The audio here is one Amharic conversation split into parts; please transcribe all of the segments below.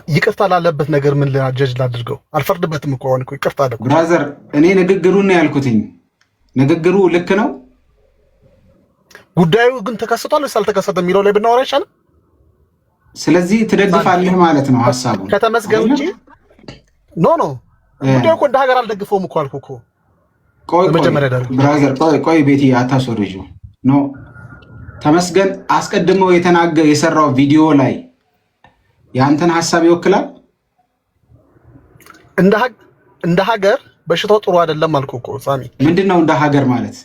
ይቅርታ ላለበት ነገር ምን ላጀጅ ላድርገው? አልፈርድበትም እኮ አሁን እኮ ይቅርታ አለ ብራዘር። እኔ ንግግሩን ነው ያልኩትኝ። ንግግሩ ልክ ነው። ጉዳዩ ግን ተከስቷል ወይስ አልተከሰተም የሚለው ላይ ብናወራ ይሻላል። ስለዚህ ትደግፋለህ ማለት ነው ሐሳቡ ከተመስገን እንጂ ኖ ጉዳዩ እኮ እንደ ሀገር አልደግፈውም እኮ አልኩ እኮ። ቆይ ብራዘር ቆይ ቤቲ አታስወርጁ። ኖ ተመስገን አስቀድመው የሰራው ቪዲዮ ላይ ያንተን ሐሳብ ይወክላል። እንደ ሀገር በሽታው ጥሩ አይደለም አልኩ እኮ ሳሚ። ምንድነው እንደ ሀገር ማለት?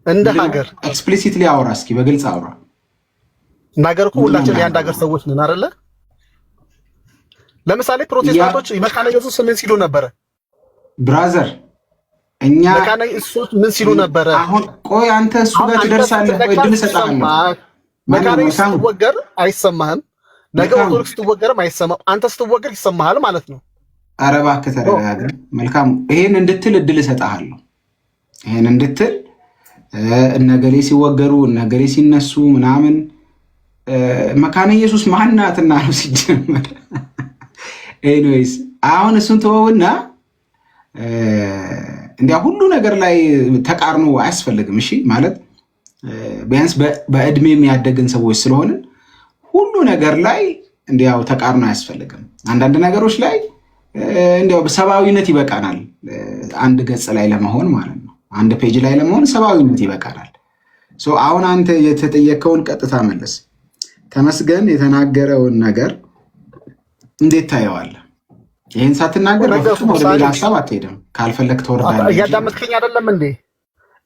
እንደ ሀገር ኤክስፕሊሲትሊ አውራ እስኪ፣ በግልጽ አውራ። ነገር እኮ ሁላችን የአንድ ሀገር ሰዎች ነን አይደለ? ለምሳሌ ፕሮቴስታንቶች መካነ ኢየሱስ ምን ሲሉ ነበረ? ብራዘር እኛ መካነ ኢየሱስ ምን ሲሉ ነበረ? አሁን ቆይ አንተ እሱ ጋር ትደርሳለህ። ቆይ ድል ሰጣለህ። መካነ ኢየሱስ ስትወገር አይሰማህም፣ ነገ ኦርቶዶክስ ስትወገርም አይሰማም። አንተ ስትወገር ይሰማሃል ማለት ነው። ኧረ እባክህ ተረጋጋ። መልካም፣ ይሄን እንድትል እድል እሰጥሃለሁ። ይሄን እንድትል እነገሌ ሲወገሩ እነገሌ ሲነሱ ምናምን መካነ ኢየሱስ ማናትና ነው ሲጀመር። ኤኒዌይስ አሁን እሱን ተወውና እንዲያ ሁሉ ነገር ላይ ተቃርኖ አያስፈልግም። እሺ ማለት ቢያንስ በእድሜ የሚያደግን ሰዎች ስለሆነ ሁሉ ነገር ላይ እንዲያው ተቃርኖ አያስፈልግም። አንዳንድ ነገሮች ላይ እንዲያው ሰብአዊነት ይበቃናል። አንድ ገጽ ላይ ለመሆን ማለት ነው፣ አንድ ፔጅ ላይ ለመሆን ሰብአዊነት ይበቃናል። አሁን አንተ የተጠየቀውን ቀጥታ መለስ። ተመስገን የተናገረውን ነገር እንዴት ታየዋለህ? ይህን ሳትናገር በፍጹም ወደ ሌላ ሀሳብ አትሄድም። ካልፈለግ ተወርዳለህ። እያዳመጥከኝ አይደለም እንዴ?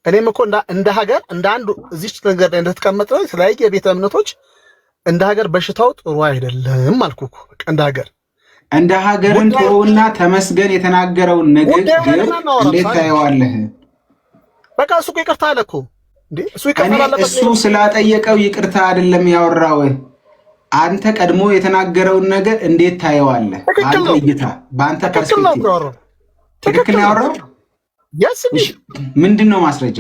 እኔም እኮ እንደ ሀገር እንደ አንዱ እዚች ነገር ላይ እንደተቀመጠ የተለያየ ቤተ እምነቶች እንደ ሀገር በሽታው ጥሩ አይደለም አልኩ እኮ። እንደ ሀገርን ተወውና ተመስገን የተናገረውን ንግግር እንዴት ታየዋለህ? በቃ እሱ እኮ ይቅርታ አለ እኮ እንዴ። እሱ ስላጠየቀው ይቅርታ አይደለም ያወራው። አንተ ቀድሞ የተናገረውን ነገር እንዴት ታየዋለህ? አንተ እይታ፣ በአንተ ፐርስፔክቲቭ ትክክል ነው ያወራው። ምንድን ነው ማስረጃ?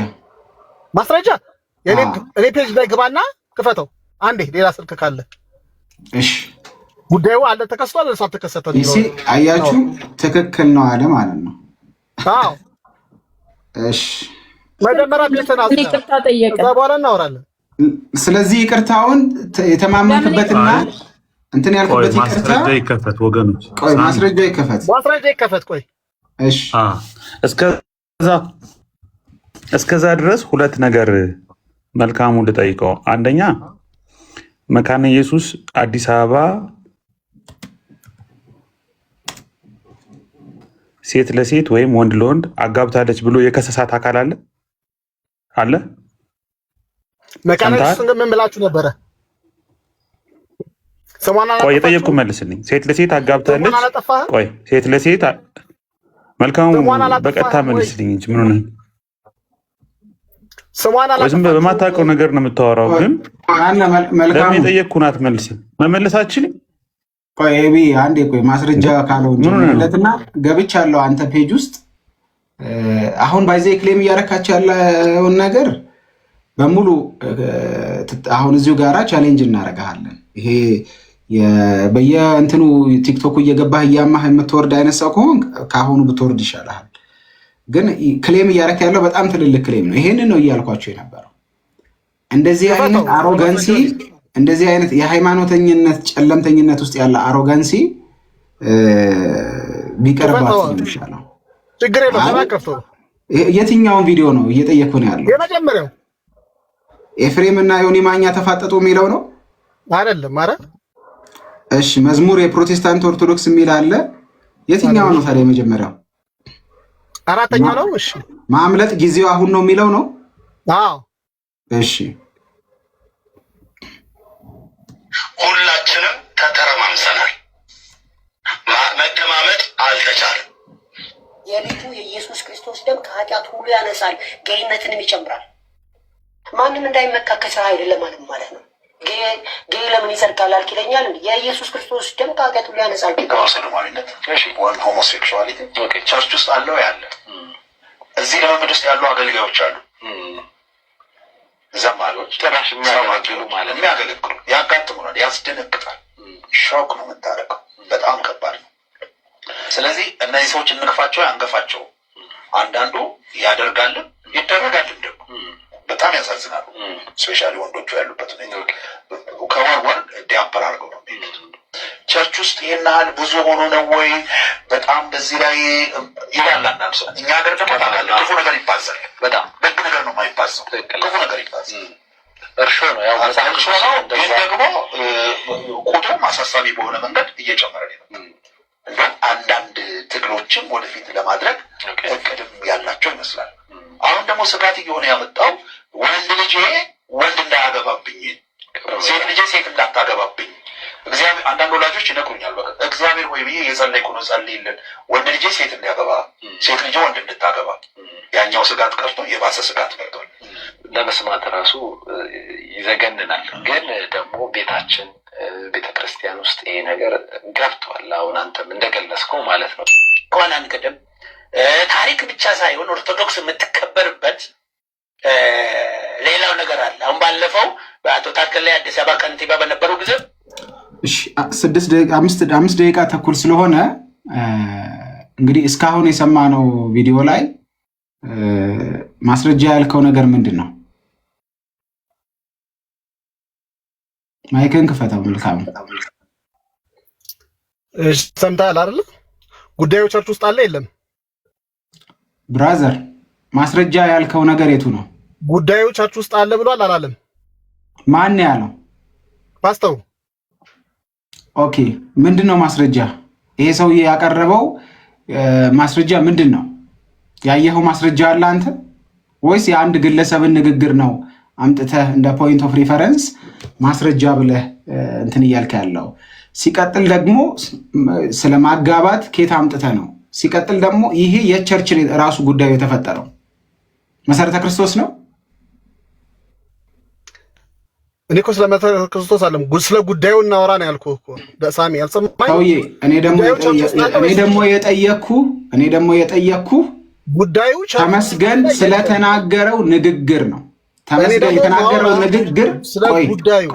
እኔ ፔጅ ላይ ግባና ክፈተው አንዴ፣ ሌላ ስልክ ካለ። እሺ ጉዳዩ አለ ተከስቷል ወይስ አልተከሰተም? አያችሁ፣ ትክክል ነው አለ ማለት ነው። አዎ እሺ፣ መጀመሪያ ቤተና ይቅርታ ጠየቀ፣ ከዛ በኋላ እናወራለን። ስለዚህ ይቅርታውን የተማመንክበትና እንትን ያልክበት ይቅርታ ማስረጃ ይከፈት ወገኖች። ቆይ ማስረጃ ይከፈት። ቆይ እሺ፣ እስከዛ ድረስ ሁለት ነገር መልካሙ ልጠይቀው። አንደኛ መካነ ኢየሱስ አዲስ አበባ ሴት ለሴት ወይም ወንድ ለወንድ አጋብታለች ብሎ የከሰሳት አካል አለ? መካነ ኢየሱስ ምን ብላችሁ ነበረ? ቆይ የጠየቅኩ መልስልኝ። ሴት ለሴት አጋብታለች። ቆይ ሴት ለሴት መልካሙ በቀጥታ መልስልኝ እንጂ ምን ሆነ? ዝም በማታውቀው ነገር ነው የምታወራው። ግን ለምን የጠየቅኩህን አትመልስም? መመለስ አትችልም? ቆይ አንዴ ቆይ ማስረጃ ካለው ለትና ገብቻለሁ አንተ ፔጅ ውስጥ አሁን ባይዘ ክሌም እያረካች ያለውን ነገር በሙሉ አሁን እዚሁ ጋራ ቻሌንጅ እናደርጋለን። ይሄ በየእንትኑ ቲክቶክ እየገባህ እያማህ የምትወርድ አይነት ሰው ከሆን ከአሁኑ ብትወርድ ይሻላል። ግን ክሌም እያረክ ያለው በጣም ትልልቅ ክሌም ነው። ይሄንን ነው እያልኳቸው የነበረው። እንደዚህ አይነት አሮጋንሲ፣ እንደዚህ አይነት የሃይማኖተኝነት ጨለምተኝነት ውስጥ ያለ አሮጋንሲ ቢቀርባችሁ ይሻላል። ችግር የለም። የትኛውን ቪዲዮ ነው እየጠየኩ ነው ያለው? የመጀመሪያው ኤፍሬም እና ዮኒ ማኛ ተፋጠጡ የሚለው ነው አይደለም? አረ እሺ፣ መዝሙር የፕሮቴስታንት ኦርቶዶክስ የሚል አለ። የትኛው ነው ታዲያ የመጀመሪያው? አራተኛው ነው። እሺ፣ ማምለጥ ጊዜው አሁን ነው የሚለው ነው። አዎ፣ እሺ። ሁላችንም ተተረማምሰናል። መደማመጥ አልተቻለም። የልጁ የኢየሱስ ክርስቶስ ደም ከኃጢአት ሁሉ ያነሳል፣ ገይነትንም ይጨምራል። ማንም እንዳይመካ ከስራ አይደለም ማለት ነው። ጌይ ለምን ይጸድቃል አልክ ይለኛል። የኢየሱስ ክርስቶስ ደም ከኃጢአት ሁሉ ያነሳል። ሰዶማዊነት ወይም ሆሞሴክሹዋሊቲ ቸርች ውስጥ አለው ያለ እዚህ ልምምድ ውስጥ ያሉ አገልጋዮች አሉ፣ ዘማሪዎች ጭራሽ የሚያገለግሉ ያጋጥሙናል። ያስደነግጣል። ሾክ ነው የምታደርገው። በጣም ከባድ ነው። ስለዚህ እነዚህ ሰዎች እንግፋቸው አንገፋቸው፣ አንዳንዱ ያደርጋልን ይደረጋልን ደግሞ በጣም ያሳዝናሉ። ስፔሻሊ ወንዶቹ ያሉበት ሁኔታ ከወር ዲያምፐር አድርገው ነው የሚሄዱት። ቸርች ውስጥ ይህን ያህል ብዙ ሆኖ ነው ወይ? በጣም በዚህ ላይ ይላል አንዳንድ ሰው። እኛ ሀገር ደግሞ ታውቃለህ ክፉ ነገር ይባዛል። በጣም ደግ ነገር ነው የማይባዛው፣ ክፉ ነገር ይባዛል። እርሾ ነው ያው እርሾ ነው። ግን ደግሞ ቁጥሩም አሳሳቢ በሆነ መንገድ እየጨመረ ነው። እንደውም አንዳንድ ትግሎችም ወደፊት ለማድረግ እቅድም ያላቸው ይመስላል። አሁን ደግሞ ስጋት እየሆነ ያመጣው ወንድ ልጄ ወንድ እንዳያገባብኝ፣ ሴት ልጄ ሴት እንዳታገባብኝ እግዚአብሔር አንዳንድ ወላጆች ይነግሩኛል። በቃ እግዚአብሔር ወይ ብዬ የጸለይኩ ነው ጸልይልን፣ ወንድ ልጄ ሴት እንዲያገባ፣ ሴት ልጄ ወንድ እንድታገባ። ያኛው ስጋት ቀርቶ የባሰ ስጋት መጥቷል። ለመስማት ራሱ ይዘገንናል። ግን ደግሞ ቤታችን ቤተክርስቲያን ውስጥ ይሄ ነገር ገብቷል። አሁን አንተም እንደገለጽከው ማለት ነው። ከሆነ አንቀደም ታሪክ ብቻ ሳይሆን ኦርቶዶክስ የምትከበርበት ሌላው ነገር አለ። አሁን ባለፈው በአቶ ታከለ አዲስ አበባ ከንቲባ በነበሩ ጊዜ 5 ደቂቃ ተኩል ስለሆነ እንግዲህ እስካሁን የሰማነው ቪዲዮ ላይ ማስረጃ ያልከው ነገር ምንድን ነው? ማይክን ክፈተው። መልካም ሰምተሃል አይደል? ጉዳዩ ቸርች ውስጥ አለ የለም? ብራዘር ማስረጃ ያልከው ነገር የቱ ነው? ጉዳዩ ቸርች ውስጥ አለ ብሏል አላለም? ማን ያለው? ፓስተሩ። ኦኬ ምንድነው ማስረጃ? ይሄ ሰውዬ ያቀረበው ማስረጃ ምንድን ነው? ያየኸው ማስረጃ አለ አንተ ወይስ የአንድ ግለሰብን ንግግር ነው አምጥተህ እንደ ፖይንት ኦፍ ሪፈረንስ ማስረጃ ብለህ እንትን እያልክ ያለው? ሲቀጥል ደግሞ ስለ ማጋባት ከየት አምጥተህ ነው? ሲቀጥል ደግሞ ይሄ የቸርች ራሱ ጉዳዩ የተፈጠረው መሰረተ ክርስቶስ ነው። እኔ እኮ ስለ መሰረተ ክርስቶስ አለም ስለ ጉዳዩ እናወራ ነው ያልኩህ እኮ ሳሚ፣ አልሰማኸኝም? ሰውዬ እኔ ደግሞ የጠየቅኩህ ጉዳዩ ተመስገን ስለተናገረው ንግግር ነው። ተመስገን የተናገረው ንግግር ስለ ጉዳዩ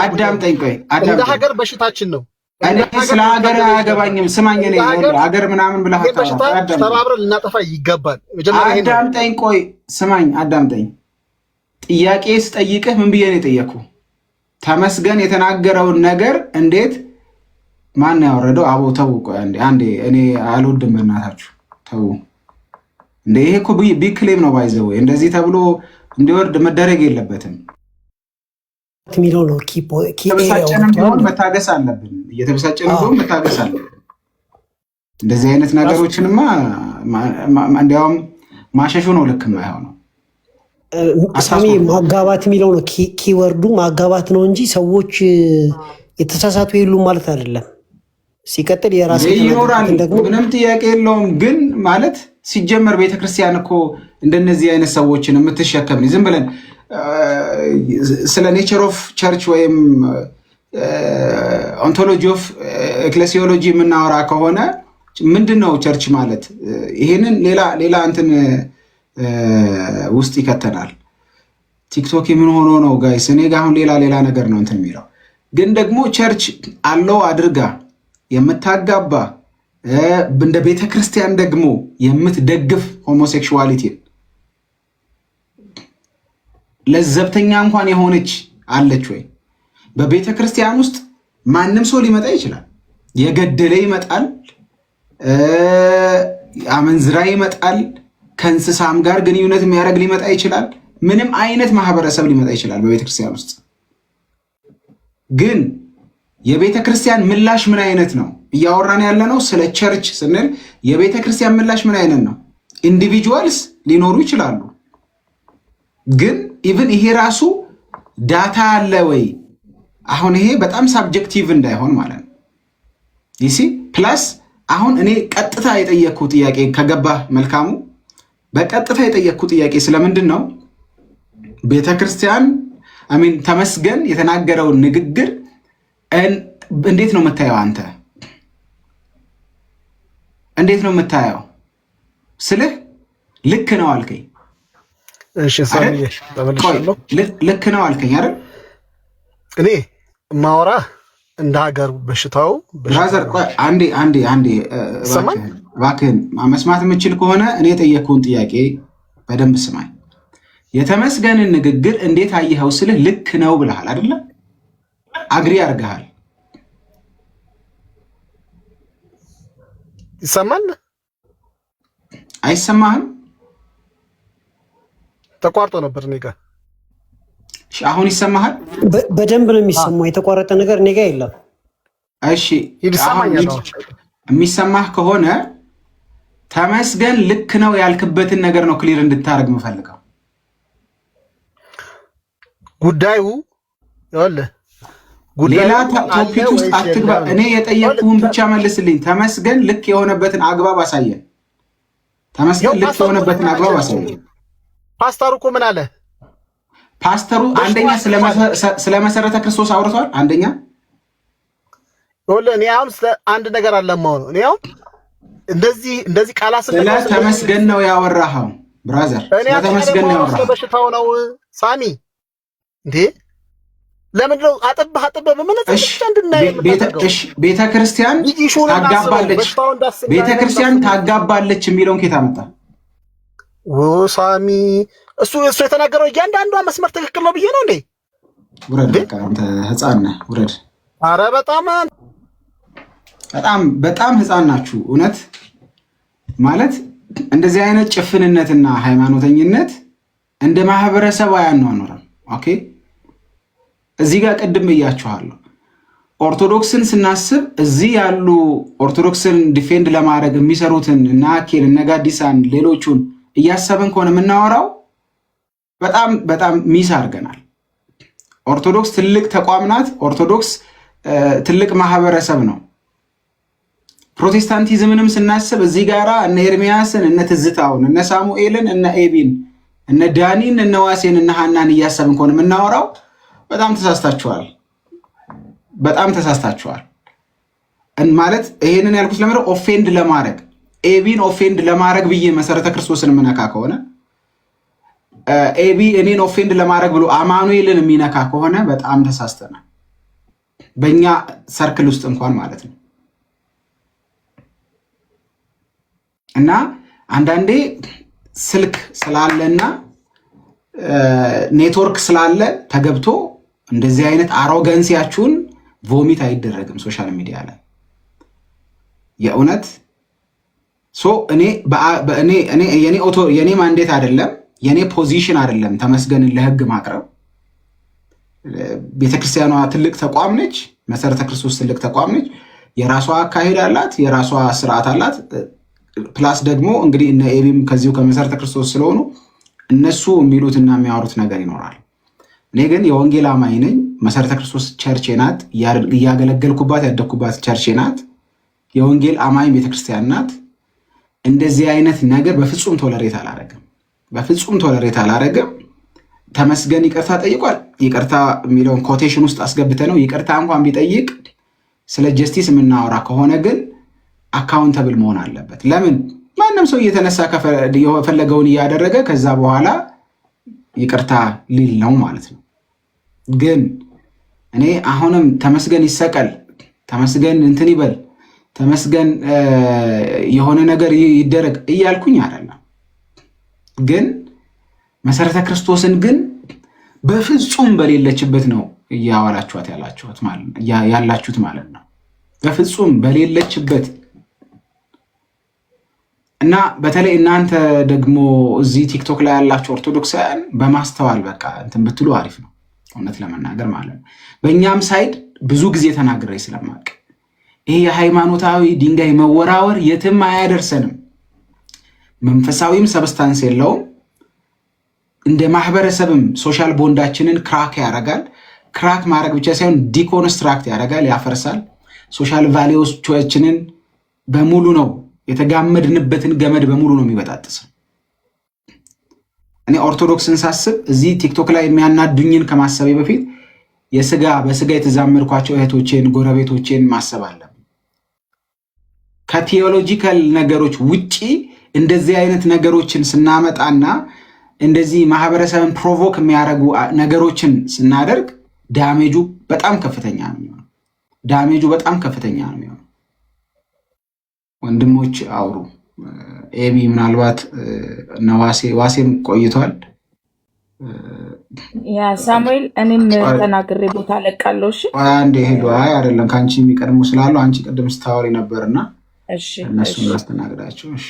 አዳምጠኝ። ቆይ እንደ ሀገር በሽታችን ነው። እኔ ስለ ሀገር አያገባኝም። ስማኝ፣ እኔ ሀገር ምናምን ብለህ ተባብረን ልናጠፋ ይገባል። አዳምጠኝ። ቆይ ስማኝ፣ አዳምጠኝ። ጥያቄ ስጠይቅህ ምን ብዬ ነው የጠየኩህ? ተመስገን የተናገረውን ነገር እንዴት ማን ያወረደው? አቦ ተው፣ ቆይ አንዴ እኔ አልወድም፣ በእናታችሁ ተው። እንደ ይሄ እኮ ቢግ ክሌም ነው ባይዘው፣ እንደዚህ ተብሎ እንዲወርድ መደረግ የለበትም። የሚለው ነው። እየተበሳጨንም ቢሆን መታገስ አለብን። እየተበሳጨንም ቢሆን መታገስ አለብን። እንደዚህ አይነት ነገሮችንማ እንዲያውም ማሸሹ ነው ልክ የማይሆነው። ሳሚ ማጋባት የሚለው ነው ኪወርዱ፣ ማጋባት ነው እንጂ ሰዎች የተሳሳቱ የሉም ማለት አይደለም። ሲቀጥል የራስ ይኖራል፣ ምንም ጥያቄ የለውም። ግን ማለት ሲጀመር ቤተክርስቲያን እኮ እንደነዚህ አይነት ሰዎችን የምትሸከም ዝም ብለን ስለ ኔቸር ኦፍ ቸርች ወይም ኦንቶሎጂ ኦፍ ኤክሌሲዮሎጂ የምናወራ ከሆነ ምንድን ነው ቸርች ማለት? ይሄንን ሌላ እንትን ውስጥ ይከተናል። ቲክቶክ የምን ሆኖ ነው ጋይስ? እኔ ጋር አሁን ሌላ ነገር ነው እንትን የሚለው። ግን ደግሞ ቸርች አለው አድርጋ የምታጋባ እንደ ቤተክርስቲያን ደግሞ የምትደግፍ ሆሞሴክሹዋሊቲን ለዘብተኛ እንኳን የሆነች አለች ወይ? በቤተ ክርስቲያን ውስጥ ማንም ሰው ሊመጣ ይችላል። የገደለ ይመጣል፣ አመንዝራ ይመጣል፣ ከእንስሳም ጋር ግንኙነት የሚያደርግ ሊመጣ ይችላል። ምንም አይነት ማህበረሰብ ሊመጣ ይችላል በቤተ ክርስቲያን ውስጥ። ግን የቤተ ክርስቲያን ምላሽ ምን አይነት ነው? እያወራን ያለ ነው ስለ ቸርች ስንል የቤተ ክርስቲያን ምላሽ ምን አይነት ነው? ኢንዲቪጁዋልስ ሊኖሩ ይችላሉ። ግን ኢቭን ይሄ ራሱ ዳታ አለ ወይ? አሁን ይሄ በጣም ሳብጀክቲቭ እንዳይሆን ማለት ነው። ይሲ ፕላስ አሁን እኔ ቀጥታ የጠየቅኩ ጥያቄ ከገባህ መልካሙ፣ በቀጥታ የጠየቅኩ ጥያቄ ስለምንድን ነው ቤተክርስቲያን ተመስገን የተናገረውን ንግግር እንዴት ነው የምታየው? አንተ እንዴት ነው የምታየው ስልህ ልክ ነው አልከኝ። እሺ ሳሚ ተመልሻለሁ። ልክ ነው አልከኝ አይደል? እኔ ማወራ እንደ ሀገር በሽታው ብራዘር አንዴ እባክህን መስማት የምችል ከሆነ እኔ የጠየቅኩህን ጥያቄ በደንብ ስማኝ። የተመስገንን ንግግር እንዴት አየኸው ስልህ ልክ ነው ብለሃል አይደለ? አግሪ አድርገሃል። ይሰማል? አይሰማህም? ተቋርጦ ነበር እኔ ጋር። አሁን ይሰማሃል? በደንብ ነው የሚሰማው። የተቋረጠ ነገር እኔ ጋር የለም። እሺ የሚሰማህ ከሆነ ተመስገን ልክ ነው ያልክበትን ነገር ነው ክሊር እንድታደርግ የምፈልገው። ጉዳዩ ይኸውልህ፣ ሌላ ቶፒክ ውስጥ አትግባ። እኔ የጠየቅኩህን ብቻ መልስልኝ። ተመስገን ልክ የሆነበትን አግባብ አሳየን። ተመስገን ልክ የሆነበትን አግባብ አሳየን። ፓስተሩ እኮ ምን አለ? ፓስተሩ አንደኛ ስለ መሰረተ ክርስቶስ አውርቷል። አንደኛ ይኸውልህ፣ እኔ አሁን ስለ አንድ ነገር አለማው ነው። እኔ አሁን እንደዚህ ቃላት ስለ ተመስገን ነው ያወራኸው ብራዘር። ስለ ተመስገን ነው ያወራኸው። በሽታው ነው ሳሚ እንዴ? ለምን ነው አጥበህ በመነጽር ብቻ እንድናይ? ቤተክርስቲያን ታጋባለች፣ ቤተክርስቲያን ታጋባለች የሚለውን ከየት አመጣ? ሳሚ እሱ የተናገረው እያንዳንዷ መስመር ትክክል ነው ብዬ ነው እንዴ? ውረድ፣ በቃ አንተ ህፃን ነህ፣ ውረድ። አረ በጣም ህፃን ናችሁ። እውነት ማለት እንደዚህ አይነት ጭፍንነትና ሃይማኖተኝነት እንደ ማህበረሰብ አያኗኑርም። ኦኬ፣ እዚህ ጋር ቅድም ብያችኋለሁ። ኦርቶዶክስን ስናስብ እዚህ ያሉ ኦርቶዶክስን ዲፌንድ ለማድረግ የሚሰሩትን እና አኬል እና ጋዲሳን ሌሎቹን እያሰብን ከሆነ የምናወራው በጣም ሚስ አድርገናል። ኦርቶዶክስ ትልቅ ተቋም ናት። ኦርቶዶክስ ትልቅ ማህበረሰብ ነው። ፕሮቴስታንቲዝምንም ስናስብ እዚህ ጋራ እነ ኤርሚያስን፣ እነ ትዝታውን፣ እነ ሳሙኤልን፣ እነ ኤቢን፣ እነ ዳኒን፣ እነ ዋሴን፣ እነ ሐናን እያሰብን ከሆነ የምናወራው በጣም ተሳስታችኋል። ማለት ይሄንን ያልኩት ለምረ ኦፌንድ ለማድረግ ኤቢን ኦፌንድ ለማድረግ ብዬ መሰረተ ክርስቶስን የምነካ ከሆነ ኤቢ እኔን ኦፌንድ ለማድረግ ብሎ አማኑኤልን የሚነካ ከሆነ በጣም ተሳስተናል። በእኛ ሰርክል ውስጥ እንኳን ማለት ነው። እና አንዳንዴ ስልክ ስላለና ኔትወርክ ስላለ ተገብቶ እንደዚህ አይነት አሮጋንሲያችሁን ቮሚት አይደረግም ሶሻል ሚዲያ ላይ የእውነት የኔ ማንዴት አይደለም፣ የኔ ፖዚሽን አይደለም ተመስገንን ለህግ ማቅረብ። ቤተክርስቲያኗ ትልቅ ተቋም ነች። መሰረተ ክርስቶስ ትልቅ ተቋም ነች። የራሷ አካሄድ አላት፣ የራሷ ስርዓት አላት። ፕላስ ደግሞ እንግዲህ እነ ኤቢም ከዚሁ ከመሰረተ ክርስቶስ ስለሆኑ እነሱ የሚሉትና የሚያወሩት ነገር ይኖራል። እኔ ግን የወንጌል አማኝ ነኝ። መሰረተ ክርስቶስ ቸርቼ ናት፣ እያገለገልኩባት ያደግኩባት ቸርቼ ናት። የወንጌል አማኝ ቤተክርስቲያን ናት። እንደዚህ አይነት ነገር በፍጹም ቶለሬት አላረግም። ተመስገን ይቅርታ ጠይቋል። ይቅርታ የሚለውን ኮቴሽን ውስጥ አስገብተ ነው። ይቅርታ እንኳን ቢጠይቅ ስለ ጀስቲስ የምናወራ ከሆነ ግን አካውንተብል መሆን አለበት። ለምን ማንም ሰው እየተነሳ የፈለገውን እያደረገ ከዛ በኋላ ይቅርታ ሊል ነው ማለት ነው። ግን እኔ አሁንም ተመስገን ይሰቀል፣ ተመስገን እንትን ይበል፣ ተመስገን የሆነ ነገር ይደረግ እያልኩኝ አይደለም። ግን መሰረተ ክርስቶስን ግን በፍጹም በሌለችበት ነው እያዋላችኋት ያላችሁት ማለት ነው። በፍጹም በሌለችበት እና በተለይ እናንተ ደግሞ እዚህ ቲክቶክ ላይ ያላችሁ ኦርቶዶክሳውያን በማስተዋል በቃ እንትን ብትሉ አሪፍ ነው፣ እውነት ለመናገር ማለት ነው። በእኛም ሳይድ ብዙ ጊዜ ተናግሬ ስለማቅ ይሄ የሃይማኖታዊ ድንጋይ መወራወር የትም አያደርሰንም። መንፈሳዊም ሰብስታንስ የለውም። እንደ ማህበረሰብም ሶሻል ቦንዳችንን ክራክ ያደርጋል። ክራክ ማድረግ ብቻ ሳይሆን ዲኮንስትራክት ያደርጋል፣ ያፈርሳል። ሶሻል ቫሊዎቻችንን በሙሉ ነው የተጋመድንበትን ገመድ በሙሉ ነው የሚበጣጥሰው። እኔ ኦርቶዶክስን ሳስብ እዚህ ቲክቶክ ላይ የሚያናዱኝን ከማሰቤ በፊት በስጋ የተዛመድኳቸው እህቶቼን፣ ጎረቤቶቼን ማሰብ አለብን። ከቲዮሎጂካል ነገሮች ውጪ እንደዚህ አይነት ነገሮችን ስናመጣና እንደዚህ ማህበረሰብን ፕሮቮክ የሚያደርጉ ነገሮችን ስናደርግ ዳሜጁ በጣም ከፍተኛ ነው የሚሆነው። ዳሜጁ በጣም ከፍተኛ ነው የሚሆነው። ወንድሞች አውሩ። ኤቢ ምናልባት እና ዋሴም ቆይቷል። ያ ሳሙኤል እኔም ተናግሬ ቦታ ለቃለሁ። እሺ አንዴ ሄዱ። አይ አይደለም ከአንቺ የሚቀድሙ ስላሉ አንቺ ቅድም ስታወሪ ነበርና እነሱን ላስተናግዳቸው። እሺ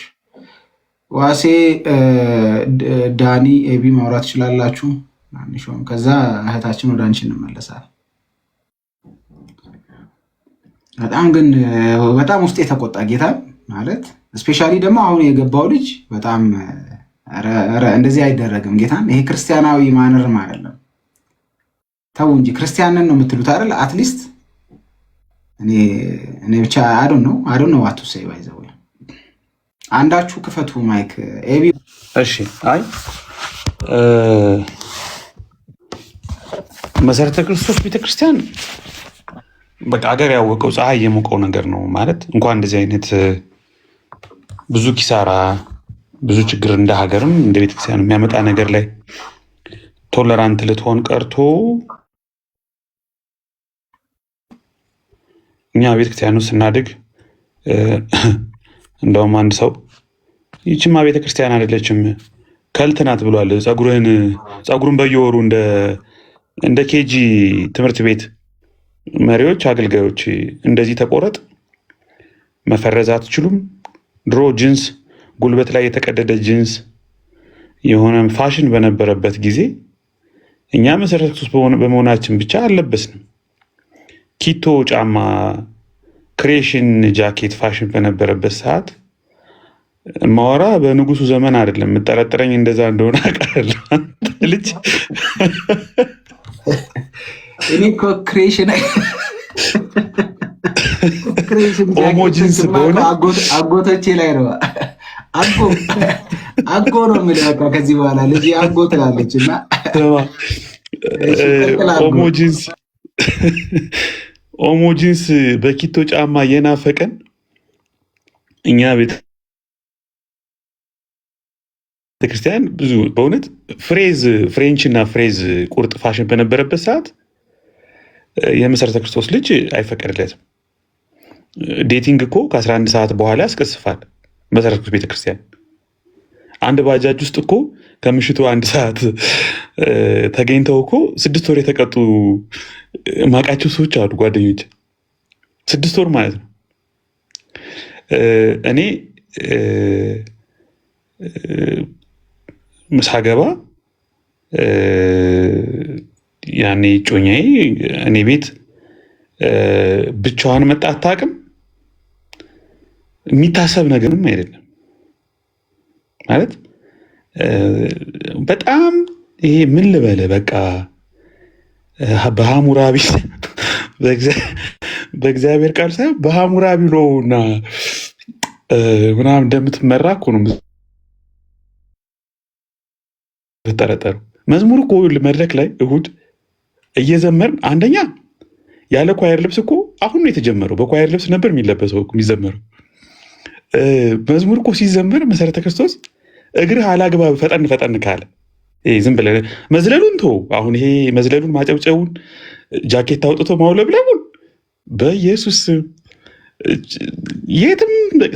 ዋሴ፣ ዳኒ፣ ኤቢ ማውራት ትችላላችሁ። አንሹም ከዛ እህታችን ወደ አንቺ እንመለሳለን። በጣም ውስጥ የተቆጣ ጌታ ማለት ስፔሻሊ ደግሞ አሁን የገባው ልጅ በጣም እንደዚህ አይደረግም። ጌታን ይሄ ክርስቲያናዊ ማነርም አይደለም። ተው እንጂ ክርስቲያንን ነው የምትሉት አይደል? አትሊስት እኔ ብቻ አዶን ነው ዋቱ ሰይ ባይዘው አንዳችሁ ክፈቱ ማይክ ኤቢ። እሺ አይ መሰረተ ክርስቶስ ቤተክርስቲያን በቃ አገር ያወቀው ፀሐይ የሞቀው ነገር ነው ማለት እንኳን እንደዚህ አይነት ብዙ ኪሳራ ብዙ ችግር እንደ ሀገርም እንደ ቤተክርስቲያን የሚያመጣ ነገር ላይ ቶለራንት ልትሆን ቀርቶ እኛ ቤተክርስቲያን ውስጥ ስናድግ እንደውም አንድ ሰው ይችማ ቤተክርስቲያን አይደለችም ከልት ናት ብሏል። ጸጉሩን በየወሩ እንደ ኬጂ ትምህርት ቤት መሪዎች አገልጋዮች እንደዚህ ተቆረጥ መፈረዝ አትችሉም። ድሮ ጂንስ ጉልበት ላይ የተቀደደ ጂንስ የሆነ ፋሽን በነበረበት ጊዜ እኛ መሰረተ ክርስቶስ በመሆናችን ብቻ አልለበስንም። ኪቶ ጫማ ክሬሽን ጃኬት ፋሽን በነበረበት ሰዓት ማወራ በንጉሱ ዘመን አይደለም። የምጠረጥረኝ እንደዛ እንደሆነ አውቃለሁ። ልጅ እኔ እኮ ክሬሽን ኦሞ ጂንስ በሆነ አጎቶቼ ላይ ነው አጎ ነው የምልህ። በቃ ከዚህ በኋላ ልጅ አጎ ትላለች እና ኦሞ ጂንስ በኪቶ ጫማ የናፈቀን እኛ ቤተክርስቲያን ብዙ በእውነት ፍሬንች እና ፍሬዝ ቁርጥ ፋሽን በነበረበት ሰዓት የመሰረተ ክርስቶስ ልጅ አይፈቀድለትም። ዴቲንግ እኮ ከ11 ሰዓት በኋላ ያስቀስፋል። መሰረተ ክርስቶስ ቤተክርስቲያን አንድ ባጃጅ ውስጥ እኮ ከምሽቱ 1 ሰዓት ተገኝተው እኮ 6 ወር የተቀጡ ማቃቸው ሰዎች አሉ። ጓደኞች 6 ወር ማለት ነው። እኔ ምሳገባ ያኔ ጮኛዬ እኔ ቤት ብቻዋን መጣ አታውቅም። የሚታሰብ ነገርም አይደለም ማለት በጣም ይሄ ምን ልበለ በቃ በሐሙራቢ በእግዚአብሔር ቃል ሳይሆን በሐሙራቢ ነውና ምናምን እንደምትመራ እኮ ነው ተጠረጠሩ። መዝሙር እኮ መድረክ ላይ እሁድ እየዘመርን አንደኛ ያለ ኳየር ልብስ እኮ አሁን ነው የተጀመረው። በኳየር ልብስ ነበር የሚለበሰው የሚዘመረው። መዝሙር እኮ ሲዘመር መሰረተ ክርስቶስ እግርህ አላግባብ ፈጠን ካለ ዝም ብለህ መዝለሉን ተው። አሁን ይሄ መዝለሉን ማጨብጨቡን ጃኬት አውጥቶ ማውለብለቡን በኢየሱስ የትም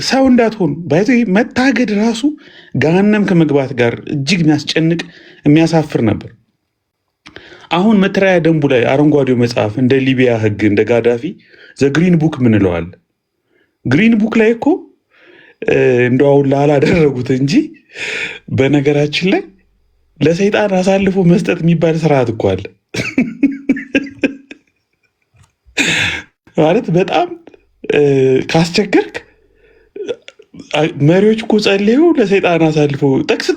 ሰው እንዳትሆን ባይቶ መታገድ ራሱ ገሃነም ከመግባት ጋር እጅግ የሚያስጨንቅ የሚያሳፍር ነበር። አሁን መተራያ ደንቡ ላይ አረንጓዴው መጽሐፍ እንደ ሊቢያ ሕግ እንደ ጋዳፊ ዘግሪን ቡክ ምንለዋል። ግሪን ቡክ ላይ እኮ እንደው አሁን ላላደረጉት እንጂ በነገራችን ላይ ለሰይጣን አሳልፎ መስጠት የሚባል ስርዓት እኮ አለ። ማለት በጣም ካስቸገርክ መሪዎች እኮ ጸልዩ ለሰይጣን አሳልፎ ጠቅስ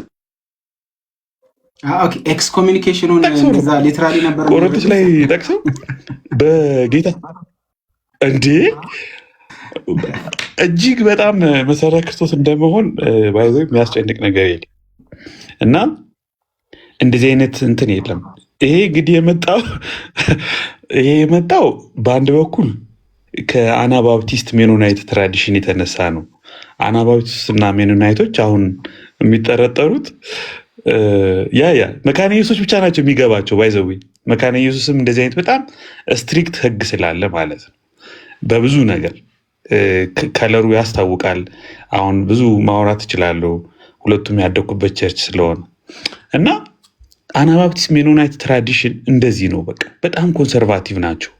ኤክስ ኮሚኒኬሽኑን እዛ ሊትራሊ ነበር ቆሮንቶስ ላይ ጠቅሰው በጌታ እንዴ እጅግ በጣም መሰረተ ክርስቶስ እንደመሆን ባይዘው የሚያስጨንቅ ነገር የለም። እና እንደዚህ አይነት እንትን የለም። ይሄ እንግዲህ የመጣው በአንድ በኩል ከአናባፕቲስት ሜኖናይት ትራዲሽን የተነሳ ነው። አናባፕቲስት እና ሜኖናይቶች አሁን የሚጠረጠሩት ያ መካነ ኢየሱስ ብቻ ናቸው የሚገባቸው። ባይዘው መካነ ኢየሱስም እንደዚህ አይነት በጣም ስትሪክት ህግ ስላለ ማለት ነው። በብዙ ነገር ከለሩ ያስታውቃል። አሁን ብዙ ማውራት እችላለሁ፣ ሁለቱም ያደኩበት ቸርች ስለሆነ እና አናባፕቲስት ሜኖናይት ትራዲሽን እንደዚህ ነው። በቃ በጣም ኮንሰርቫቲቭ ናቸው።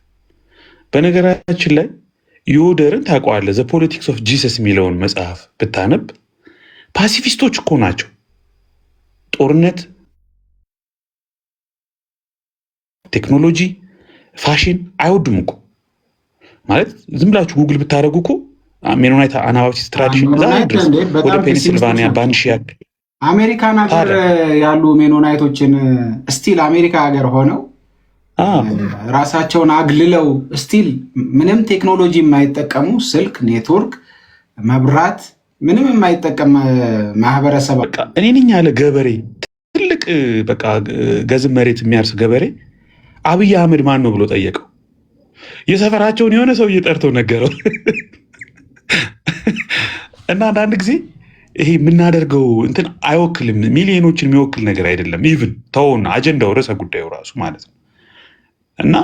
በነገራችን ላይ ዮደርን ታውቀዋለህ? ዘ ፖለቲክስ ኦፍ ጂሰስ የሚለውን መጽሐፍ ብታነብ ፓሲፊስቶች እኮ ናቸው። ጦርነት፣ ቴክኖሎጂ፣ ፋሽን አይወዱም እኮ ማለት ዝም ብላችሁ ጉግል ብታደረጉ እኮ ሜኖናይት አናባፕቲስት ትራዲሽን ዛሬ ድረስ ወደ ፔንሲልቫኒያ በአንድ ሺህ ያክል አሜሪካን ሀገር ያሉ ሜኖናይቶችን ስቲል አሜሪካ ሀገር ሆነው ራሳቸውን አግልለው ስቲል ምንም ቴክኖሎጂ የማይጠቀሙ ስልክ፣ ኔትወርክ፣ መብራት ምንም የማይጠቀም ማህበረሰብ እኔ ነኝ ያለ ገበሬ ትልቅ በቃ ገዝም መሬት የሚያርስ ገበሬ አብይ አህመድ ማን ነው ብሎ ጠየቀው። የሰፈራቸውን የሆነ ሰው እየጠርተው ነገረው። እና አንዳንድ ጊዜ ይሄ የምናደርገው እንትን አይወክልም፣ ሚሊዮኖችን የሚወክል ነገር አይደለም። ኢቭን ተውና አጀንዳው ርዕሰ ጉዳዩ ራሱ ማለት ነው። እና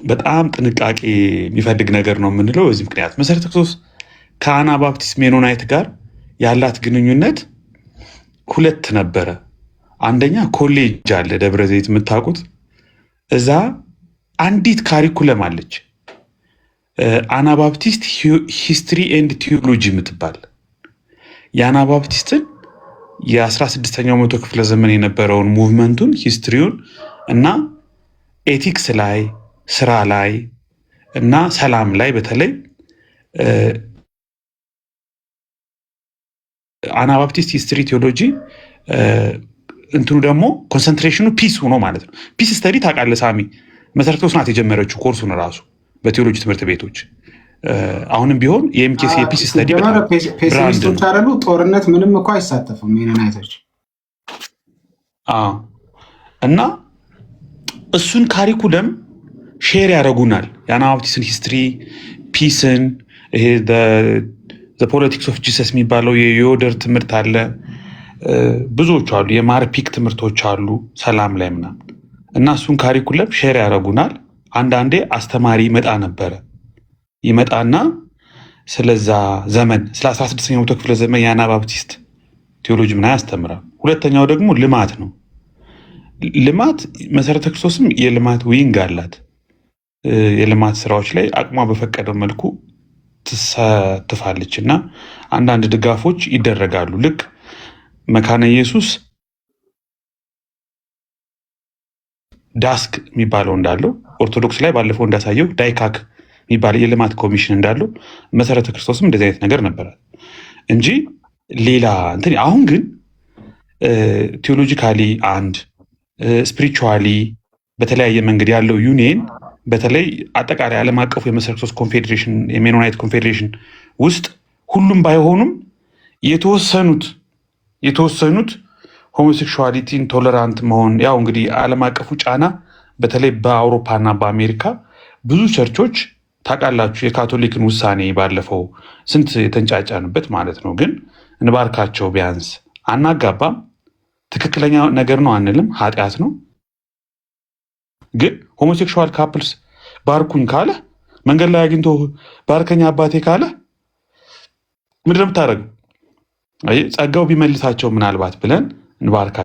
በጣም ጥንቃቄ የሚፈልግ ነገር ነው የምንለው በዚህ ምክንያት። መሰረተ ክርስቶስ ከአናባፕቲስት ሜኖናይት ጋር ያላት ግንኙነት ሁለት ነበረ። አንደኛ ኮሌጅ አለ ደብረ ዘይት የምታውቁት፣ እዛ አንዲት ካሪኩለም አለች አናባፕቲስት ሂስትሪ ኤንድ ቲዮሎጂ የምትባል የአናባፕቲስትን የ16ኛው መቶ ክፍለ ዘመን የነበረውን ሙቭመንቱን ሂስትሪውን እና ኤቲክስ ላይ ስራ ላይ እና ሰላም ላይ በተለይ አናባፕቲስት ሂስትሪ ቲዮሎጂ እንትኑ ደግሞ ኮንሰንትሬሽኑ ፒስ ሆኖ ማለት ነው። ፒስ ስተዲ ታውቃለህ ሳሚ? መሰረተ ክርስቶስ ናት የጀመረችው ኮርሱን ራሱ በቴዎሎጂ ትምህርት ቤቶች። አሁንም ቢሆን የኤምኬሲ የፒስ ስተዲ ፔሲሚስቶች አይደሉ? ጦርነት ምንም እኮ አይሳተፉም ሜኖናይቶች። እና እሱን ካሪኩለም ሼር ያደረጉናል። የአናባፕቲስትን ሂስትሪ፣ ፒስን፣ ይሄ ፖለቲክስ ኦፍ ጂሰስ የሚባለው የዮደር ትምህርት አለ። ብዙዎቹ አሉ፣ የማርፒክ ትምህርቶች አሉ ሰላም ላይ ምናምን። እና እሱን ካሪኩለም ሼር ያደረጉናል። አንዳንዴ አስተማሪ ይመጣ ነበረ። ይመጣና ስለዛ ዘመን ስለ 16ኛው መቶ ክፍለ ዘመን የአናባፕቲስት ቴዎሎጂ ምናምን ያስተምራል። ሁለተኛው ደግሞ ልማት ነው። ልማት መሰረተ ክርስቶስም የልማት ዊንግ አላት። የልማት ስራዎች ላይ አቅሟ በፈቀደው መልኩ ትሳተፋለች እና አንዳንድ ድጋፎች ይደረጋሉ። ልክ መካነ ኢየሱስ ዳስክ የሚባለው እንዳለው፣ ኦርቶዶክስ ላይ ባለፈው እንዳሳየው ዳይካክ የሚባል የልማት ኮሚሽን እንዳለው መሰረተ ክርስቶስም እንደዚህ አይነት ነገር ነበራል እንጂ ሌላ እንትን። አሁን ግን ቴዎሎጂካሊ አንድ ስፒሪቹዋሊ በተለያየ መንገድ ያለው ዩኒየን በተለይ አጠቃላይ ዓለም አቀፉ የመሰረተ ክርስቶስ ኮንፌዴሬሽን የሜኖናይት ኮንፌዴሬሽን ውስጥ ሁሉም ባይሆኑም የተወሰኑት ሆሞሴክሹዋሊቲን ቶለራንት መሆን ያው እንግዲህ ዓለም አቀፉ ጫና በተለይ በአውሮፓና በአሜሪካ ብዙ ቸርቾች ታውቃላችሁ የካቶሊክን ውሳኔ ባለፈው ስንት የተንጫጫንበት ማለት ነው። ግን እንባርካቸው ቢያንስ አናጋባም፣ ትክክለኛ ነገር ነው አንልም፣ ኃጢአት ነው። ግን ሆሞሴክሹዋል ካፕልስ ባርኩኝ ካለ መንገድ ላይ አግኝቶ ባርከኛ አባቴ ካለ ምንድን ነው የምታደርገው? ጸጋው ቢመልሳቸው ምናልባት ብለን እንባርካ